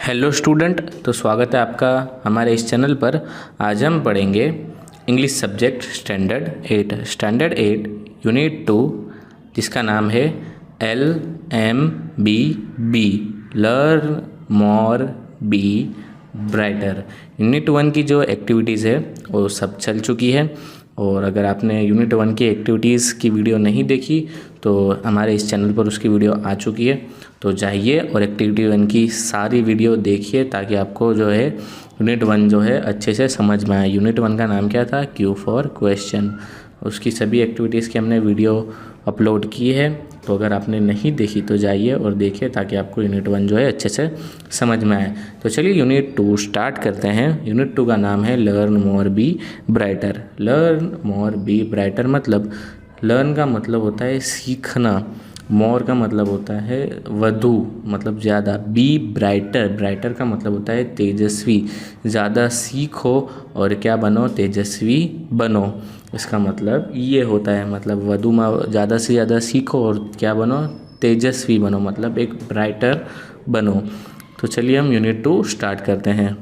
Hello student, तो स्वागत है आपका हमारे इस चैनल पर। आज हम पढ़ेंगे इंग्लिश सब्जेक्ट स्टैंडर्ड 8 यूनिट 2, जिसका नाम है LMBB learn more be brighter. Unit 1 की जो एक्टिविटीज़ है वो सब चल चुकी है, और अगर आपने यूनिट 1 की एक्टिविटीज़ की वीडियो नहीं देखी तो हमारे इस चैनल पर उसकी वीडियो आ चुकी है। तो जाइए और एक्टिविटी 1 की सारी वीडियो देखिए, ताकि आपको जो है यूनिट 1 जो है अच्छे से समझ में आए। यूनिट 1 का नाम क्या था? Q for question. उसकी सभी एक्टिविटीज़ की हमने वीडियो अपलोड की है, तो अगर आपने नहीं देखी तो जाइए और देखिए, ताकि आपको यूनिट 1 जो है अच्छे से समझ में आए। तो चलिए यूनिट 2 स्टार्ट करते हैं। यूनिट 2 का नाम है learn more be brighter. Learn more be brighter मतलब लर्न का मतलब होता है सीखना, मोर का मतलब होता है वधु मतलब ज़्यादा, बी ब्राइटर का मतलब होता है तेजस्वी। ज़्यादा सीखो और क्या बनो? तेजस्वी बनो। इसका मतलब ये होता है, मतलब वधु में ज़्यादा से ज़्यादा सीखो और क्या बनो? तेजस्वी बनो, मतलब एक ब्राइटर बनो। तो चलिए हम यूनिट 2 स्टार्ट करते हैं।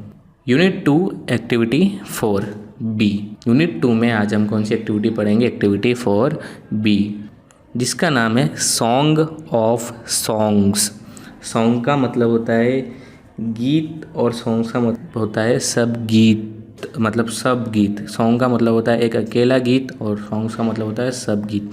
Unit 2 activity 4B। यूनिट 2 में आज हम कौन सी एक्टिविटी पढ़ेंगे? एक्टिविटी 4B, जिसका नाम है सॉन्ग ऑफ सॉन्ग्स। सॉन्ग का मतलब होता है गीत, और सॉन्ग्स का मतलब होता है सब गीत, मतलब सब गीत। सॉन्ग का मतलब होता है एक अकेला गीत, और सॉन्ग्स का मतलब होता है सब गीत।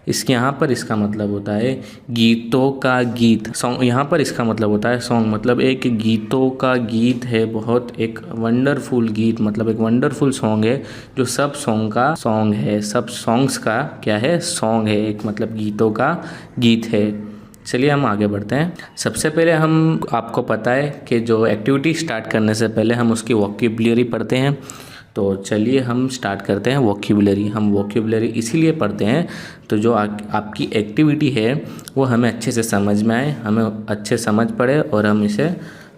इसके यहाँ पर इसका मतलब होता है गीतों का गीत। सॉन्ग यहाँ पर इसका मतलब होता है सॉन्ग मतलब एक गीतों का गीत है, बहुत एक वंडरफुल गीत, मतलब एक वंडरफुल सॉन्ग है जो सब सॉन्ग का सॉन्ग है, सब सॉन्ग्स का क्या है? सॉन्ग है, एक मतलब गीतों का गीत है। चलिए हम आगे बढ़ते हैं। सबसे पहले हम, आपको पता है कि जो एक्टिविटी स्टार्ट करने से पहले हम उसकी वोकैब्युलरी पढ़ते हैं। तो चलिए हम स्टार्ट करते हैं वोकैब्युलरी। हम वोकैब्युलरी इसीलिए पढ़ते हैं तो जो आपकी एक्टिविटी है वो हमें अच्छे से समझ में आए, हमें अच्छे समझ पड़े, और हम इसे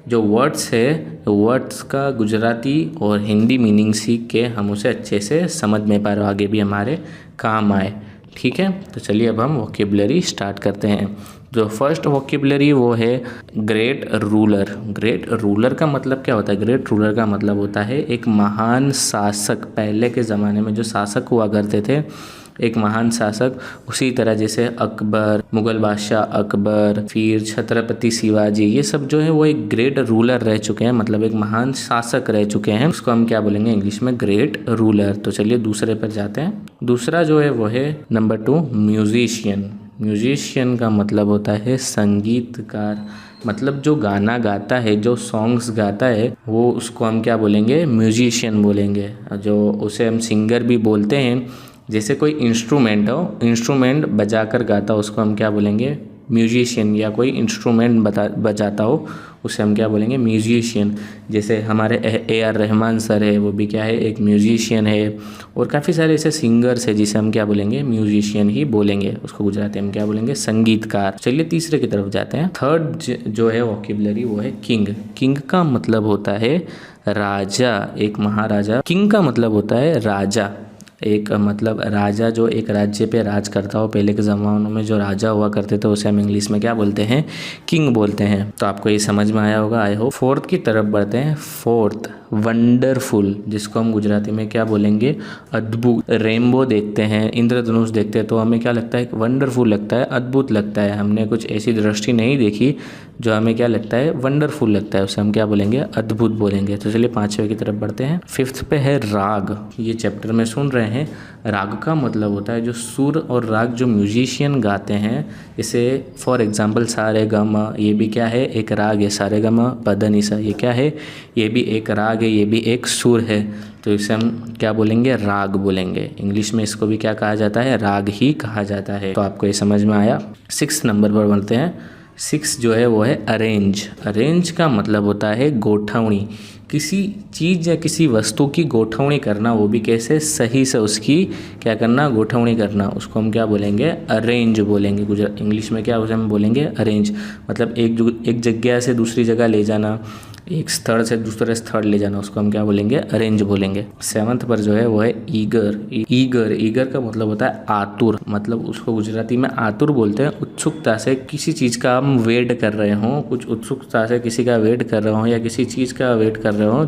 जो वर्ड्स है, वर्ड्स का गुजराती और हिंदी मीनिंग सीख के हम उसे अच्छे से समझ में पाए, आगे भी हमारे काम आए। ठीक है, तो चलिए अब हम वोकैब्युलरी स्टार्ट करते हैं। जो फर्स्ट वोकैब्युलरी वो है ग्रेट रूलर। ग्रेट रूलर का मतलब क्या होता है? ग्रेट रूलर का मतलब होता है एक महान शासक। पहले के ज़माने में जो शासक हुआ करते थे, एक महान शासक, उसी तरह जैसे अकबर, मुग़ल बादशाह अकबर, फिर छत्रपति शिवाजी, ये सब जो है वो एक ग्रेट रूलर रह चुके हैं, मतलब एक महान शासक रह चुके हैं। उसको हम क्या बोलेंगे इंग्लिश में? Great ruler. तो चलिए दूसरे पर जाते हैं। दूसरा जो है वो है नंबर 2 म्यूजिशियन। म्यूजिशियन का मतलब होता है संगीतकार, मतलब जो गाना गाता है, जो सॉन्ग्स गाता है, वो उसको हम क्या बोलेंगे? म्यूजिशियन बोलेंगे। जो उसे हम सिंगर भी बोलते हैं। जैसे कोई इंस्ट्रूमेंट हो, इंस्ट्रूमेंट बजा कर गाता हो, उसको हम क्या बोलेंगे? म्यूजिशियन। या कोई इंस्ट्रूमेंट बजाता हो, उसे हम क्या बोलेंगे? म्यूजिशियन। जैसे हमारे AR रहमान सर है, वो भी क्या है? एक म्यूजिशियन है। और काफ़ी सारे ऐसे सिंगर्स है जिसे हम क्या बोलेंगे? म्यूजिशियन ही बोलेंगे। उसको गुजराती हम क्या बोलेंगे? संगीतकार। चलिए तीसरे की तरफ जाते हैं। थर्ड जो है वोकैब्युलरी वो है किंग। किंग का मतलब होता है राजा, एक महाराजा। किंग का मतलब होता है राजा, एक मतलब राजा जो एक राज्य पे राज करता हो। पहले के ज़मानों में जो राजा हुआ करते थे उसे हम इंग्लिश में क्या बोलते हैं? किंग बोलते हैं। तो आपको ये समझ में आया होगा, आई होप। फोर्थ की तरफ बढ़ते हैं। फोर्थ वंडरफुल, जिसको हम गुजराती में क्या बोलेंगे? अद्भुत। रेनबो देखते हैं, इंद्रधनुष देखते हैं तो हमें क्या लगता है? वंडरफुल लगता है, अद्भुत लगता है। हमने कुछ ऐसी दृष्टि नहीं देखी जो हमें क्या लगता है? वंडरफुल लगता है, उसे हम क्या बोलेंगे? अद्भुत बोलेंगे। तो चलिए पांचवे की तरफ बढ़ते हैं। फिफ्थ पे है राग। ये चैप्टर में सुन रहे हैं, राग का मतलब होता है जो सुर और राग जो म्यूजिशियन गाते हैं। इसे फॉर एग्जांपल सा रे गा मा, ये भी क्या है? एक राग है। सा रे गा मा पा धा नि सा, ये क्या है? ये भी एक राग है, ये भी एक सुर है। तो इसे हम क्या बोलेंगे? राग बोलेंगे। इंग्लिश में इसको भी क्या कहा जाता है? राग ही कहा जाता है। तो आपको ये समझ में आया। 6 नंबर पर बढ़ते हैं। 6 जो है वो है अरेंज। अरेंज का मतलब होता है गोठवणी। किसी चीज़ या किसी वस्तु की गोठवणी करना, वो भी कैसे? सही से उसकी क्या करना? गोठवणी करना। उसको हम क्या बोलेंगे? अरेंज बोलेंगे। इंग्लिश में क्या उसे हम बोलेंगे? अरेंज। मतलब एक जगह से दूसरी जगह ले जाना, एक स्थल से दूसरे स्थल ले जाना, उसको हम क्या बोलेंगे, अरेंज बोलेंगे। 7th पर जो है वो है ईगर। ईगर का मतलब होता है आतुर, मतलब उसको गुजराती में आतुर बोलते हैं। उत्सुकता से किसी चीज़ का हम वेट कर रहे हों, कुछ उत्सुकता से किसी का वेट कर रहे हों या किसी चीज़ का वेट कर रहे हों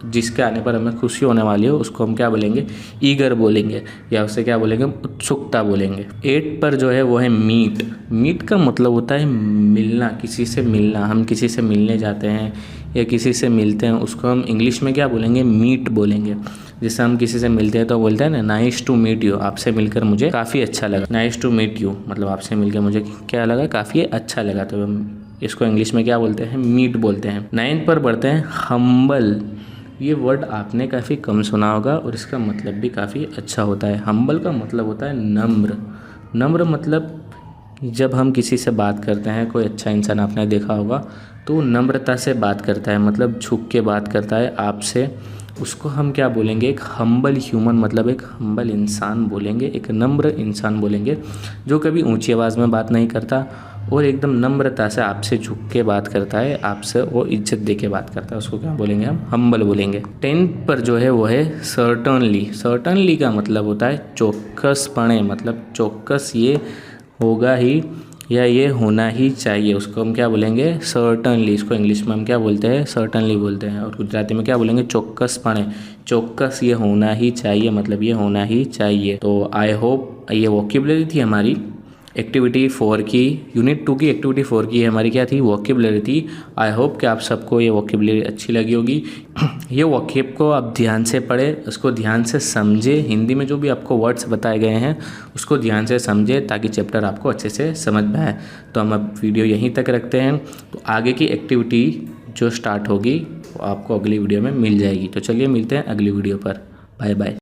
जिसके आने पर हमें खुशी होने वाली हो, उसको हम क्या बोलेंगे, ईगर बोलेंगे या उसे क्या बोलेंगे, उत्सुकता बोलेंगे। 8 पर जो है वो है मीट। मीट का मतलब होता है मिलना, किसी से मिलना। हम किसी से मिलने जाते हैं या किसी से मिलते हैं, उसको हम इंग्लिश में क्या बोलेंगे, मीट बोलेंगे। जैसे हम किसी से मिलते हैं तो बोलते हैं ना, नाइस टू मीट यू, आपसे मिलकर मुझे काफ़ी अच्छा लगा। नाइस टू मीट यू मतलब आपसे मिलकर मुझे क्या लगा, काफ़ी अच्छा लगा। तो हम इसको इंग्लिश में क्या बोलते हैं, मीट बोलते हैं। 9 पर बढ़ते हैं, हम्बल। ये वर्ड आपने काफ़ी कम सुना होगा और इसका मतलब भी काफ़ी अच्छा होता है। हम्बल का मतलब होता है नम्र। नम्र मतलब जब हम किसी से बात करते हैं, कोई अच्छा इंसान आपने देखा होगा तो नम्रता से बात करता है, मतलब झुक के बात करता है आपसे, उसको हम क्या बोलेंगे, एक हम्बल ह्यूमन, मतलब एक हम्बल इंसान बोलेंगे, एक नम्र इंसान बोलेंगे जो कभी ऊंची आवाज़ में बात नहीं करता और एकदम नम्रता से आपसे झुक के बात करता है, आपसे वो इज्जत दे के बात करता है, उसको क्या बोलेंगे, हम हम्बल बोलेंगे। 10 पर जो है वो है सर्टनली। सर्टनली का मतलब होता है चौकसपणे, मतलब चौकस ये होगा ही या ये होना ही चाहिए, उसको हम क्या बोलेंगे, सर्टनली। इसको इंग्लिश में हम क्या बोलते हैं, सर्टनली बोलते हैं और गुजराती में क्या बोलेंगे, चौकसपणे। चौकस ये होना ही चाहिए, मतलब ये होना ही चाहिए। तो आई होप ये वोकेबुलरी थी हमारी एक्टिविटी 4 की। यूनिट 2 की एक्टिविटी 4 की हमारी क्या थी, वोकेबुलरी थी। आई होप कि आप सबको ये वोकेबुलरी अच्छी लगी होगी। ये वोकेब को आप ध्यान से पढ़ें, उसको ध्यान से समझे, हिंदी में जो भी आपको वर्ड्स बताए गए हैं उसको ध्यान से समझे ताकि चैप्टर आपको अच्छे से समझ में आए। तो हम अब वीडियो यहीं तक रखते हैं, तो आगे की एक्टिविटी जो स्टार्ट होगी वो आपको अगली वीडियो में मिल जाएगी। तो चलिए मिलते हैं अगली वीडियो पर। Bye bye.